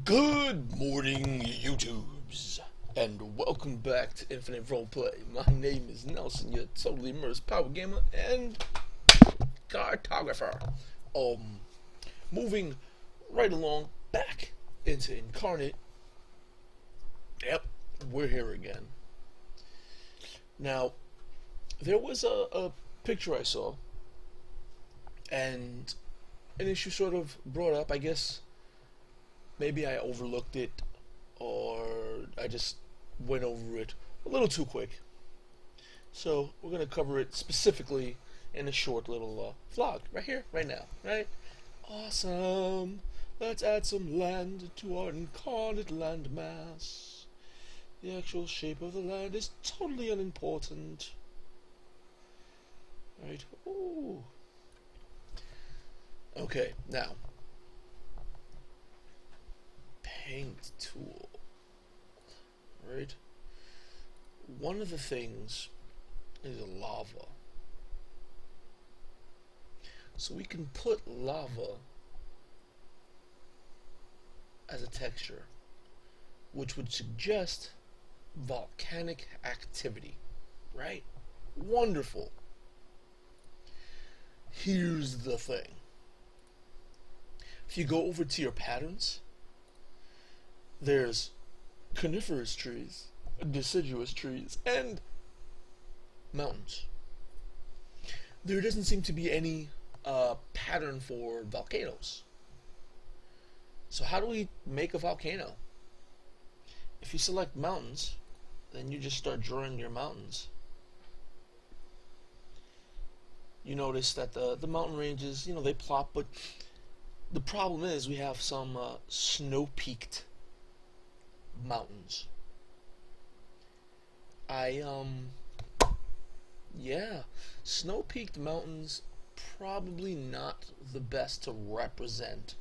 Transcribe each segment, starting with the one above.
Good morning, YouTubes, and welcome back to Infinite Roleplay. My name is Nelson, your totally immersed power gamer and cartographer. Moving right along back into Inkarnate. Yep, we're here again. Now, there was a picture I saw, and an issue sort of brought up. I guess maybe I overlooked it, or I just went over it a little too quick. So we're going to cover it specifically in a short little vlog right here, right now, right? Awesome. Let's add some land to our incarnate landmass. The actual shape of the land is totally unimportant. Right? Ooh. Okay, now. Paint tool. Right? One of the things is lava. So we can put lava as a texture, which would suggest volcanic activity, right? Wonderful. Here's the thing. If you go over to your patterns, there's coniferous trees, deciduous trees, and mountains. There doesn't seem to be any pattern for volcanoes. So how do we make a volcano? If you select mountains, then you just start drawing your mountains. You notice that the mountain ranges, they plop, but the problem is we have some snow-peaked mountains. Yeah, snow-peaked mountains probably not the best to represent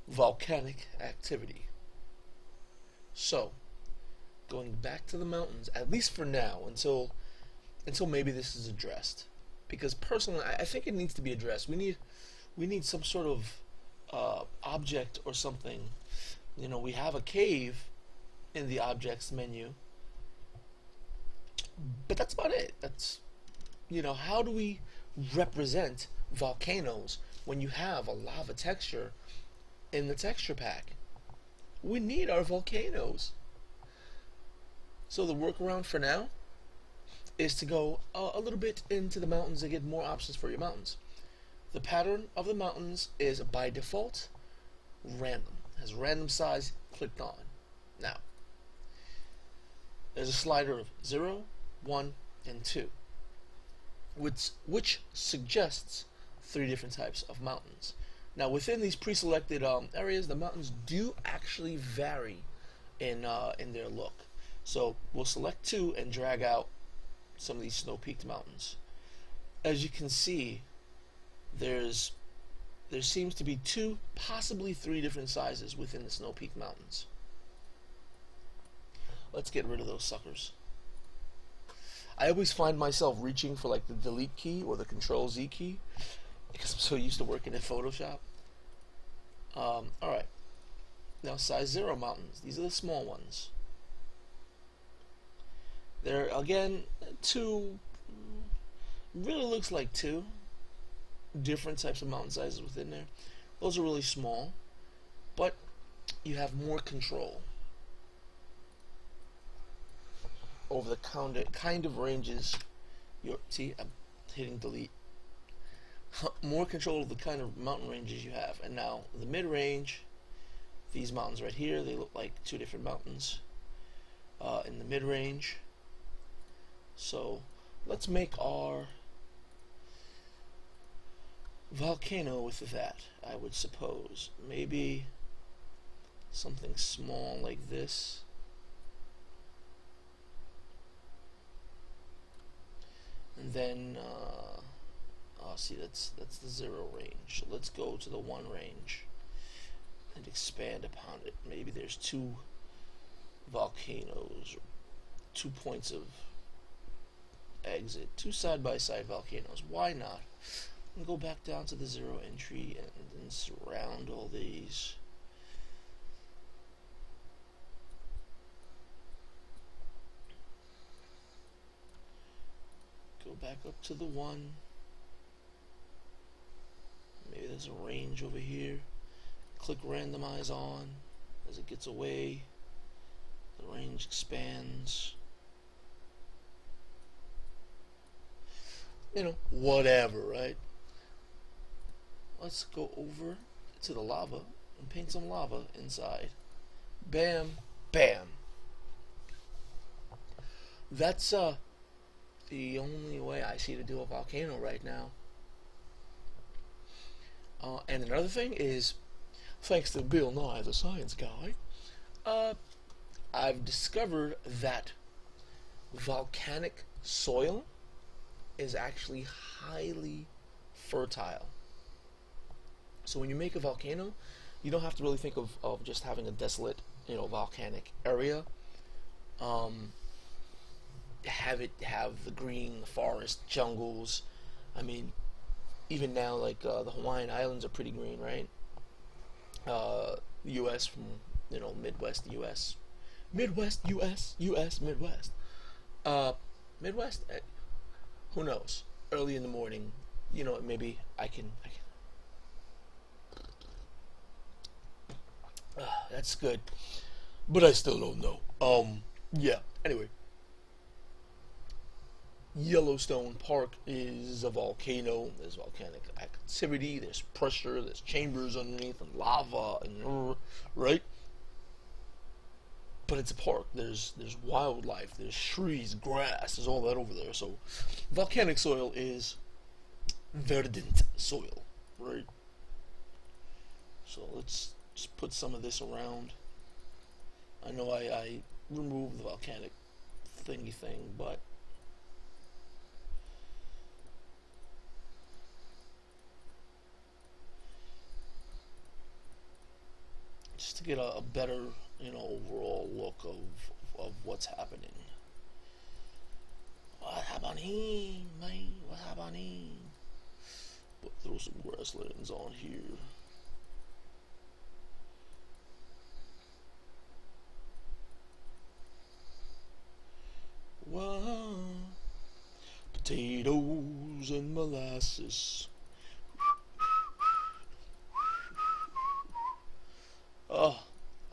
volcanic activity. So, going back to the mountains, at least for now, until maybe this is addressed, because personally, I think it needs to be addressed. We need some sort of object or something. We have a cave in the objects menu, but that's about it. That's, how do we represent volcanoes when you have a lava texture in the texture pack? We need our volcanoes. So the workaround for now is to go a little bit into the mountains and get more options for your mountains. The pattern of the mountains is by default random. It has random size clicked on. Now, there's a slider of 0, 1, and 2, which suggests 3 different types of mountains. Now, within these pre-selected areas, the mountains do actually vary in their look. So we'll select 2 and drag out some of these snow-peaked mountains. As you can see, there seems to be 2, possibly 3 different sizes within the snow-peaked mountains. Let's get rid of those suckers. I always find myself reaching for like the delete key or the control Z key because I'm so used to working in Photoshop. Alright. Now size 0 mountains. These are the small ones. There again, 2, really looks like 2 different types of mountain sizes within there. Those are really small, but you have more control over the kind of ranges see, I'm hitting delete. More control of the kind of mountain ranges you have. And now the mid-range, these mountains right here, they look like 2 different mountains in the mid-range. So let's make our volcano with that, I would suppose. Maybe something small like this. And then, see, that's the 0 range. So let's go to the 1 range and expand upon it. Maybe there's 2 volcanoes, or 2 points of exit, 2 side-by-side volcanoes. Why not? And go back down to the 0 entry and surround all these. back up to the 1. Maybe there's a range over here. Click randomize on. As it gets away, the range expands. You know, whatever, right? Let's go over to the lava and paint some lava inside. Bam, bam. That's the only way I see to do a volcano right now. And another thing is, thanks to Bill Nye, the science guy, I've discovered that volcanic soil is actually highly fertile. So when you make a volcano, you don't have to really think of just having a desolate, volcanic area. Have the green, the forest, jungles. I mean, even now, like the Hawaiian Islands are pretty green, right? U.S. from Midwest U.S. Midwest U.S. U.S. Midwest. Midwest. Who knows? Early in the morning, maybe I can. That's good, but I still don't know. Yeah. Anyway, Yellowstone Park is a volcano. There's volcanic activity. There's pressure. There's chambers underneath and lava and right. But it's a park. There's wildlife. There's trees, grass. There's all that over there. So, volcanic soil is verdant soil, right? So let's just put some of this around. I know I removed the volcanic thingy thing, but just to get a better, overall look of what's happening. What happening, man? What happening? But throw some grasslands on here. Wow. Potatoes and molasses. Oh,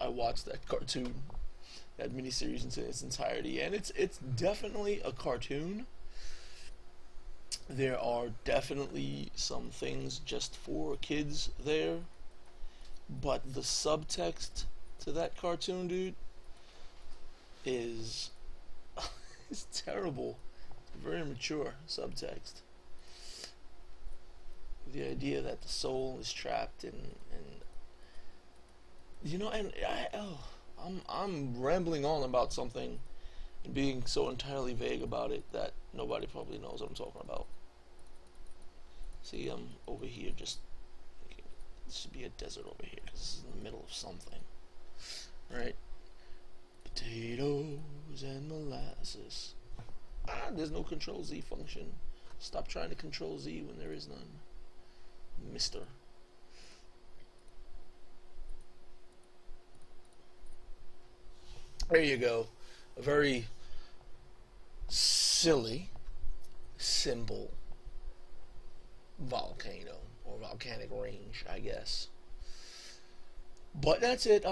I watched that cartoon, that miniseries in its entirety, and it's definitely a cartoon. There are definitely some things just for kids there, but the subtext to that cartoon, dude, is is terrible. Very mature subtext. The idea that the soul is trapped in I'm rambling on about something and being so entirely vague about it that nobody probably knows what I'm talking about. See, I'm over here just thinking, this should be a desert over here because this is in the middle of something, right? Potatoes and molasses. There's no Control Z function. Stop trying to Control Z when there is none, mister. There you go. A very silly, simple volcano or volcanic range, I guess. But that's it.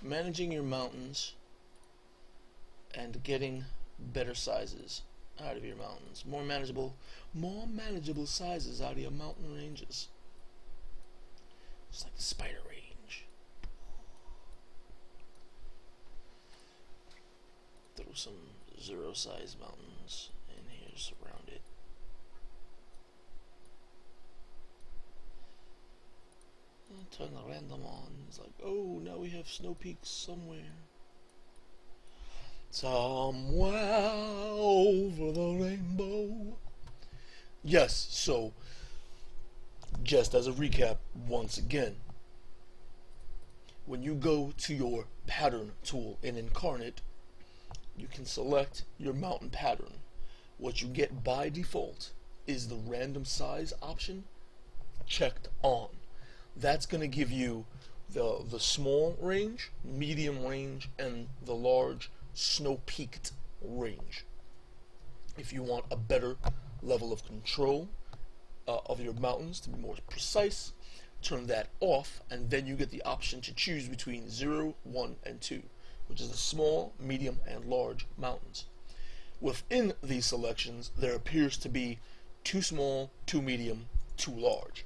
Managing your mountains and getting better sizes out of your mountains. More manageable sizes out of your mountain ranges. Just like the spider range. Throw some zero size mountains in here just around it. And turn the random on. It's like, oh, now we have snow peaks somewhere. Somewhere over the rainbow. Yes, so just as a recap, once again, when you go to your pattern tool in Inkarnate, you can select your mountain pattern. What you get by default is the random size option checked on. That's going to give you the small range, medium range, and the large snow-peaked range. If you want a better level of control of your mountains to be more precise, turn that off, and then you get the option to choose between 0, 1, and 2, which is the small, medium, and large mountains. Within these selections, there appears to be too small, too medium, too large.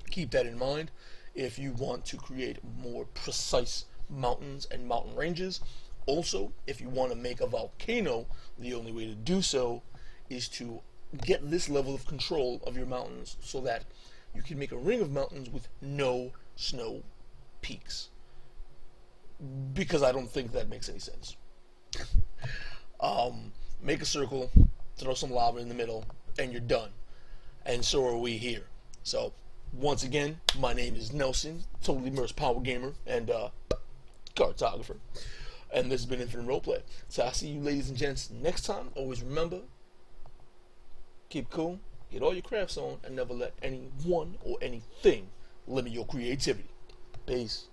Keep that in mind if you want to create more precise mountains and mountain ranges. Also, if you want to make a volcano, the only way to do so is to get this level of control of your mountains so that you can make a ring of mountains with no snow peaks. Because I don't think that makes any sense. Make a circle, throw some lava in the middle, and you're done. And so are we here. So, once again, my name is Nelson, totally immersed power gamer and cartographer. And this has been Infinite Roleplay. So I'll see you ladies and gents next time. Always remember, keep cool, get all your crafts on, and never let anyone or anything limit your creativity. Peace.